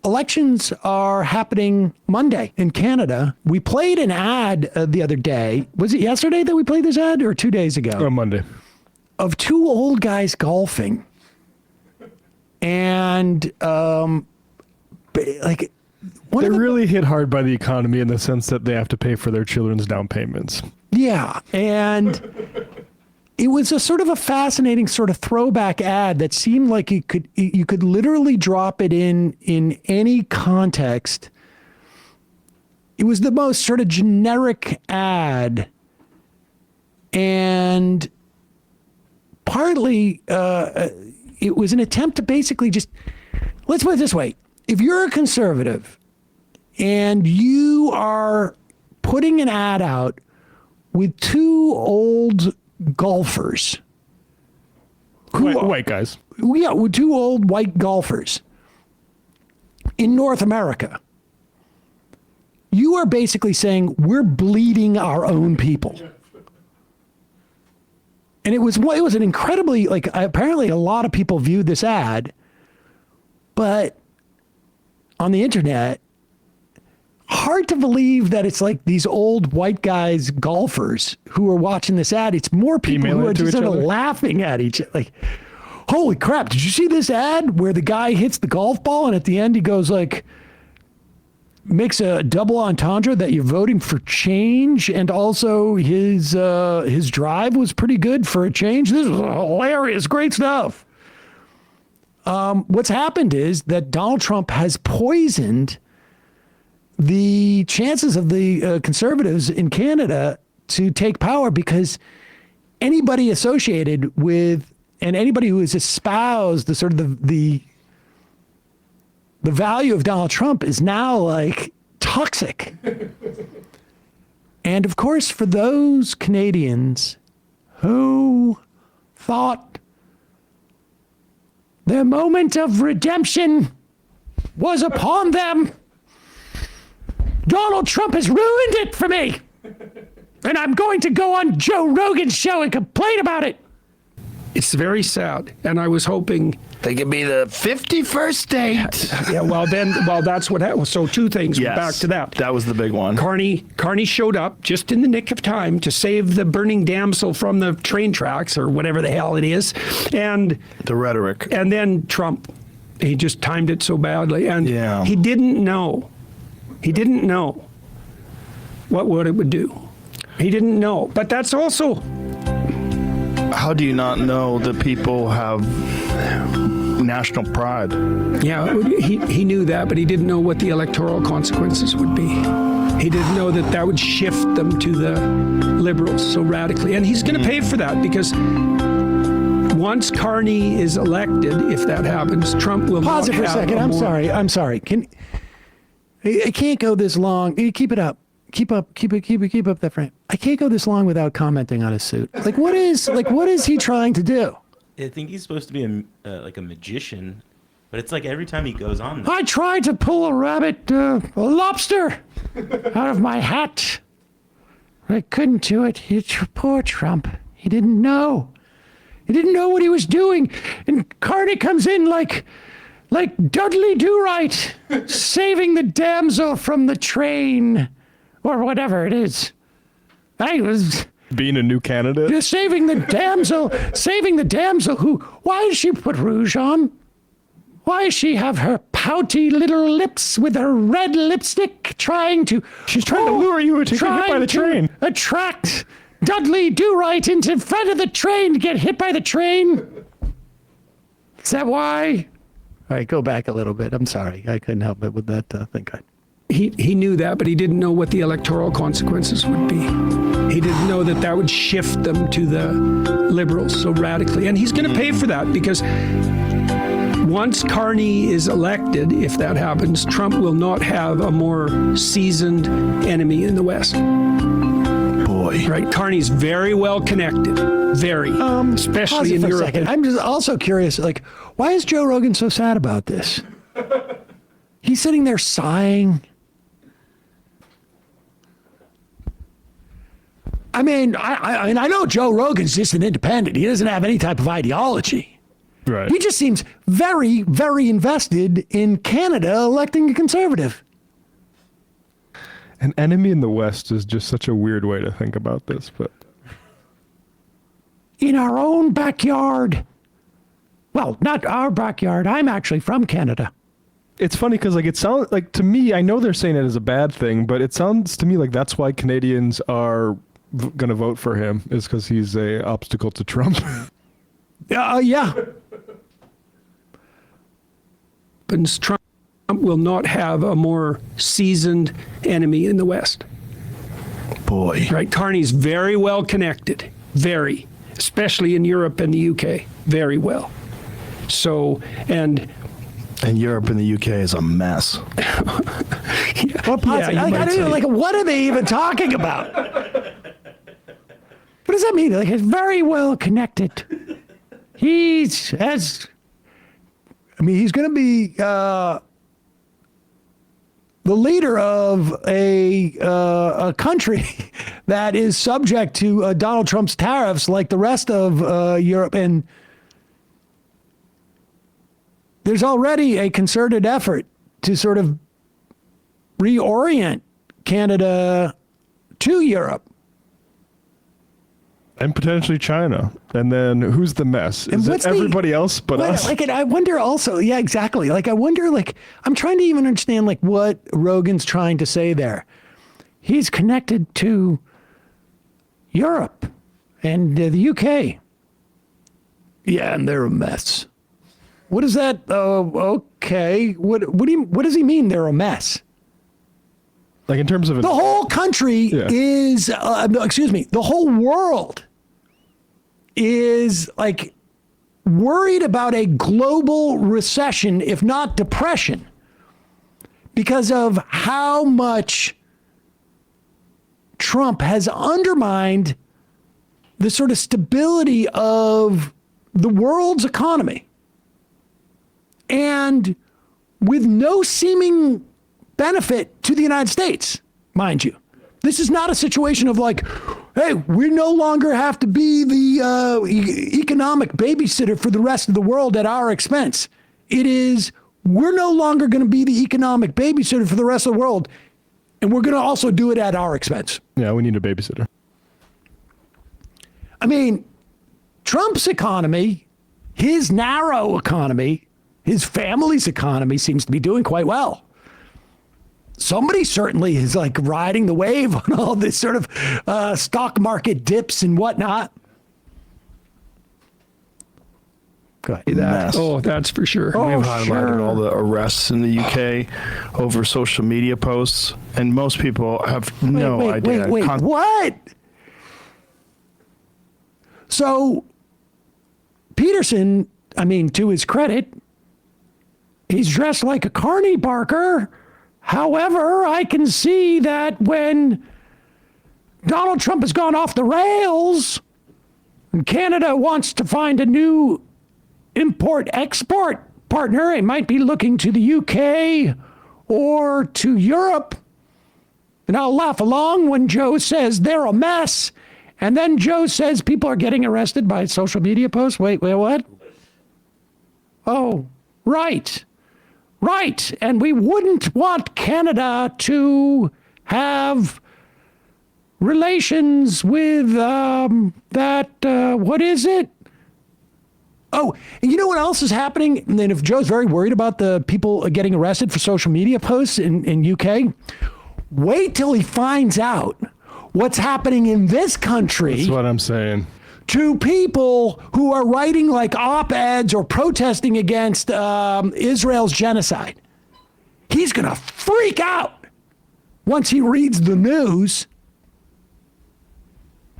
elections are happening Monday in Canada. We played an ad the other day. Was it yesterday that we played this ad or 2 days ago? On Monday. Of two old guys golfing. And like... They're really hit hard by the economy in the sense that they have to pay for their children's down payments. Yeah, and it was a sort of a fascinating sort of throwback ad that seemed like you could literally drop it in any context. It was the most sort of generic ad, and partly it was an attempt to basically just, let's put it this way. If you're a conservative and you are putting an ad out with two old golfers. White guys. Yeah, with two old white golfers in North America. You are basically saying we're bleeding our own people. And it was an incredibly, like, apparently a lot of people viewed this ad, but on the internet, hard to believe that it's like these old white guys, golfers, who are watching this ad. It's more people who are just sort of laughing at each other. Like, holy crap, did you see this ad where the guy hits the golf ball and at the end he goes like, makes a double entendre that you're voting for change, and also his drive was pretty good for a change. This was hilarious, great stuff. What's happened is that Donald Trump has poisoned the chances of the conservatives in Canada to take power, because anybody associated with and anybody who has espoused the sort of the value of Donald Trump is now like toxic. And of course, for those Canadians who thought their moment of redemption was upon them, Donald Trump has ruined it for me. And I'm going to go on Joe Rogan's show and complain about it. It's very sad. And I was hoping they could be the 51st state. Yeah, well, that's what happened. So two things. Yes, back to that. That was the big one. Carney showed up just in the nick of time to save the burning damsel from the train tracks or whatever the hell it is. And the rhetoric. And then Trump, he just timed it so badly. And he didn't know. He didn't know what it would do. He didn't know. But that's also... How do you not know that people have national pride? Yeah, he knew that, but he didn't know what the electoral consequences would be. He didn't know that would shift them to the Liberals so radically. And he's going to pay for that, because once Carney is elected, if that happens, Trump will Pause not it for a second. I'm sorry. I can't go this long. Keep it up. Keep up that frame. I can't go this long without commenting on his suit. Like, what is he trying to do? I think he's supposed to be like a magician, but it's like every time he goes on. I tried to pull a lobster out of my hat. I couldn't do it. Poor Trump. He didn't know. He didn't know what he was doing. And Carney comes in like Dudley Do-Right, saving the damsel from the train. Or whatever it is. I was being a new candidate. Just saving the damsel who, why does she put rouge on? Why does she have her pouty little lips with her red lipstick she's trying to lure you to get hit by the train. Attract Dudley Do-Right into front of the train to get hit by the train. Is that why? All right, go back a little bit. I'm sorry. I couldn't help it with that thing. He knew that, but he didn't know what the electoral consequences would be. He didn't know that would shift them to the Liberals so radically. And he's going to pay for that, because once Carney is elected, if that happens, Trump will not have a more seasoned enemy in the West. Boy. Right? Carney's very well connected. Very. Especially in Europe. I'm just also curious, like, why is Joe Rogan so sad about this? He's sitting there sighing. I mean, I know Joe Rogan's just an independent. He doesn't have any type of ideology. Right. He just seems very, very invested in Canada electing a conservative. An enemy in the West is just such a weird way to think about this, but In our own backyard. Well, not our backyard. I'm actually from Canada. it's funny because like it sounds like to me, I know they're saying it as a bad thing, but it sounds to me like that's why Canadians are going to vote for him, is because he's a obstacle to Trump. Yeah. But Trump will not have a more seasoned enemy in the West. Boy. Right? Carney's very well connected, very, especially in Europe and the UK, very well. So, and Europe and the UK is a mess. What what are they even talking about? What does that mean? Like, he's very well connected. He's going to be the leader of a country that is subject to Donald Trump's tariffs like the rest of Europe. And there's already a concerted effort to sort of reorient Canada to Europe. And potentially China. And then who's the mess? Is it everybody else but us? Like, I wonder also, yeah, exactly. Like, I wonder, like, I'm trying to even understand, like, what Rogan's trying to say there. He's connected to Europe and the UK. Yeah, and they're a mess. What is that? Okay. What does he mean they're a mess? Like in terms of The whole country is, the whole world is like worried about a global recession, if not depression, because of how much Trump has undermined the sort of stability of the world's economy. And with no seeming benefit to the United States, mind you. This is not a situation of like, hey, we no longer have to be the economic babysitter for the rest of the world at our expense. It is, we're no longer going to be the economic babysitter for the rest of the world, and we're going to also do it at our expense. Yeah, we need a babysitter. I mean, Trump's economy, his narrow economy, his family's economy seems to be doing quite well. Somebody certainly is like riding the wave on all this sort of stock market dips and whatnot. Go ahead. Mess. oh, that's for sure. We've highlighted all the arrests in the UK over social media posts, and most people have no idea. Wait, what? So, Peterson, I mean, to his credit, he's dressed like a carny barker. However, I can see that when Donald Trump has gone off the rails and Canada wants to find a new import-export partner, it might be looking to the UK or to Europe. And I'll laugh along when Joe says they're a mess. And then Joe says people are getting arrested by social media posts. Wait, what? Oh, right. Right. And we wouldn't want Canada to have relations with what is it? Oh, and you know what else is happening? And then if Joe's very worried about the people getting arrested for social media posts in UK, wait till he finds out what's happening in this country. That's what I'm saying. To people who are writing like op-eds or protesting against Israel's genocide. He's going to freak out once he reads the news.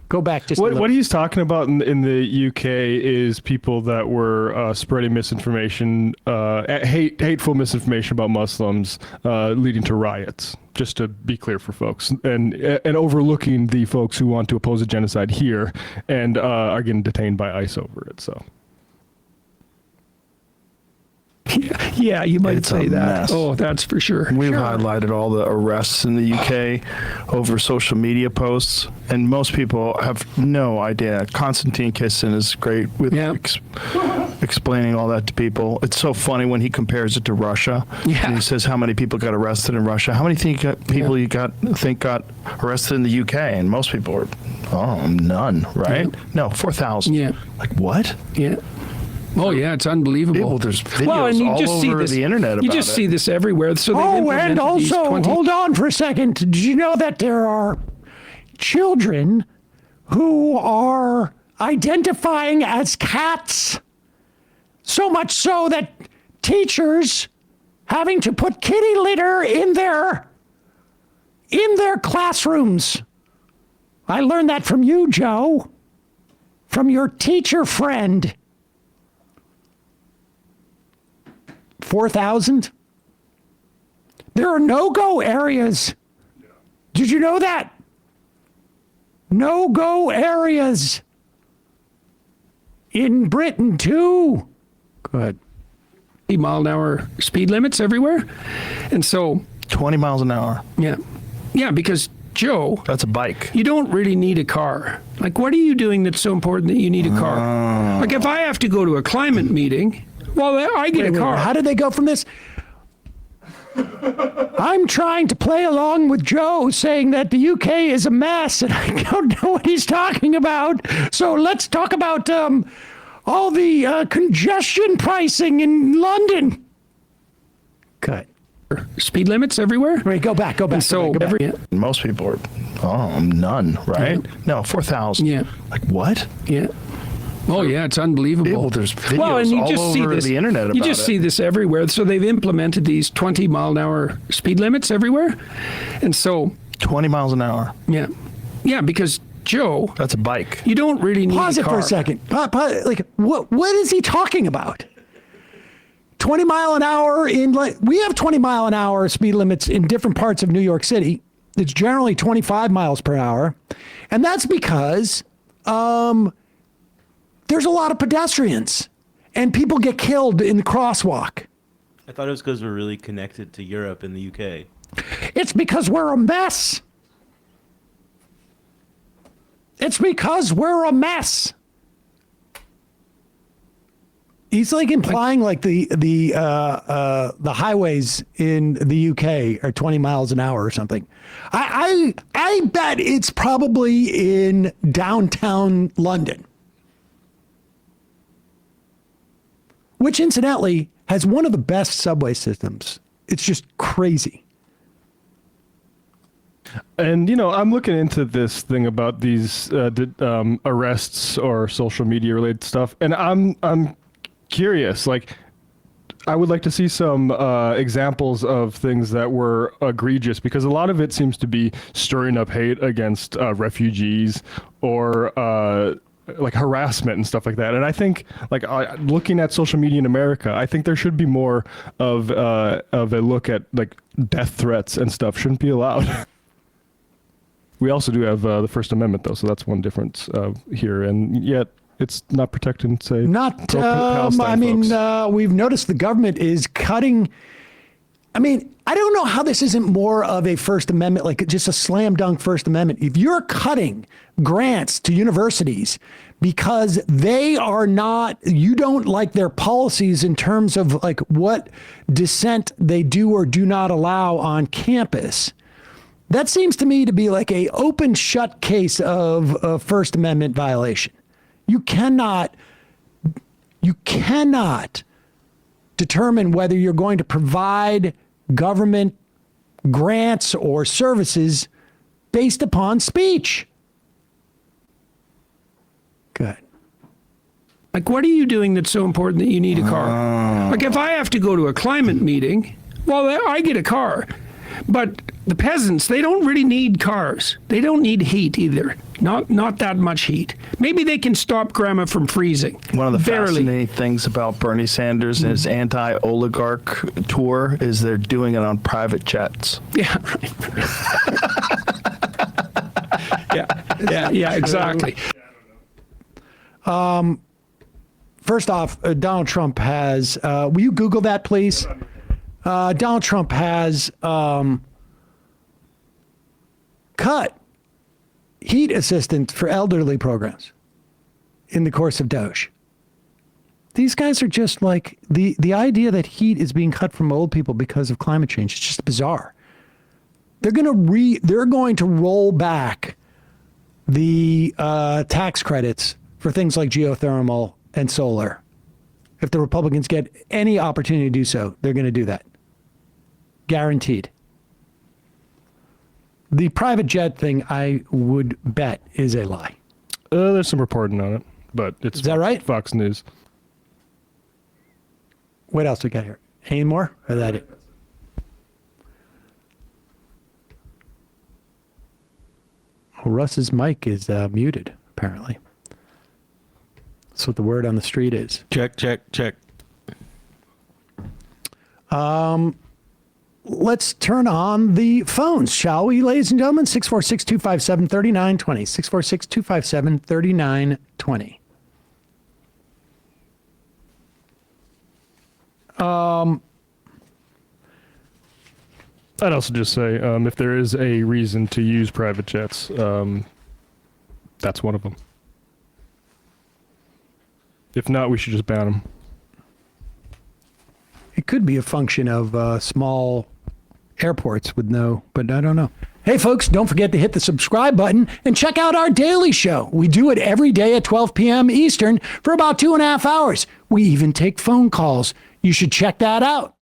Go back just a little. What he's talking about in the UK is people that were spreading misinformation, hateful misinformation about Muslims, leading to riots. Just to be clear for folks, and overlooking the folks who want to oppose a genocide here and are getting detained by ICE over it. So. Yeah, you might It's say a that. mess. Oh, that's for sure. We've Sure. highlighted all the arrests in the UK over social media posts, and most people have no idea. Konstantin Kissin is great with Yeah. explaining all that to people. It's so funny when he compares it to Russia. Yeah. And he says how many people got arrested in Russia. How many people you think got arrested in the UK? And most people are, none, right? Yeah. No, 4,000. Yeah. Like what? Yeah. Oh yeah, it's unbelievable. People, there's videos all over the internet about You just it. see this everywhere. So they've Oh, implemented and these also, 20 hold on for a second. Did you know that there are children who are identifying as cats? So much so that teachers having to put kitty litter in their classrooms. I learned that from you, Joe, from your teacher friend. 4,000? There are no-go areas. Did you know that? No-go areas in Britain, too. Good. mile-an-hour speed limits everywhere. And so, 20 miles an hour. yeah, because Joe, That's a bike. you don't really need a car. Like, what are you doing that's so important that you need a car? Like, if I have to go to a climate meeting, well, I get a car. How did they go from this? I'm trying to play along with Joe saying that the UK is a mess and I don't know what he's talking about. So let's talk about all the congestion pricing in London. Cut. Speed limits everywhere. Wait, go back. And so, go back. Most people are, none, right? No, 4,000. Yeah. Like what? Yeah. Oh yeah, it's unbelievable. People, there's videos all over the internet about You just it. see this everywhere. So they've implemented these 20 mile an hour speed limits everywhere. And so, 20 miles an hour. yeah. Yeah, because Joe, That's a bike. you don't really need Pause a it car. for a second. Like, what is he talking about? 20 mile an hour we have 20 mile an hour speed limits in different parts of New York City. It's generally 25 miles per hour. And that's because there's a lot of pedestrians and people get killed in the crosswalk. I thought it was because we're really connected to Europe and the UK. It's because we're a mess. It's because we're a mess. He's like implying like the highways in the UK are 20 miles an hour or something. I bet it's probably in downtown London, which incidentally has one of the best subway systems. It's just crazy. And I'm looking into this thing about these arrests or social media related stuff, and I'm curious. Like, I would like to see some examples of things that were egregious, because a lot of it seems to be stirring up hate against refugees or like harassment and stuff like that. And I think, like, looking at social media in America, I think there should be more of a look at like death threats and stuff shouldn't be allowed. We also do have the First Amendment, though, so that's one difference here, and yet it's not protecting, say, Palestine folks. We've noticed the government is cutting. I mean, I don't know how this isn't more of a First Amendment, like just a slam dunk First Amendment. If you're cutting grants to universities because they are not, you don't like their policies in terms of like what dissent they do or do not allow on campus. That seems to me to be like a open shut case of a First Amendment violation. You cannot determine whether you're going to provide government grants or services based upon speech. Good. Like, what are you doing that's so important that you need a car? Like, if I have to go to a climate meeting, well, I get a car. But the peasants, they don't really need cars. They don't need heat either. Not that much heat. Maybe they can stop grandma from freezing. One of the Barely. fascinating things about Bernie Sanders and his anti-oligarch tour is they're doing it on private jets. Yeah, right. yeah, exactly. first off, Donald Trump has, will you Google that, please? Donald Trump has cut heat assistance for elderly programs in the course of Doge. These guys are just like, the idea that heat is being cut from old people because of climate change is just bizarre. They're going to roll back the tax credits for things like geothermal and solar. If the Republicans get any opportunity to do so, they're going to do that. Guaranteed. The private jet thing, I would bet, is a lie. There's some reporting on it, but it's Is that right? Fox News. What else we got here? Any more? Or is that it? Well, Russ's mic is muted, apparently. That's what the word on the street is. Check. Let's turn on the phones, shall we, ladies and gentlemen? 646-257-3920. 646-257-3920. I'd also just say, if there is a reason to use private jets, that's one of them. If not, we should just ban them. It could be a function of small airports with no, but I don't know. Hey, folks, don't forget to hit the subscribe button and check out our daily show. We do it every day at 12 p.m. Eastern for about 2.5 hours. We even take phone calls. You should check that out.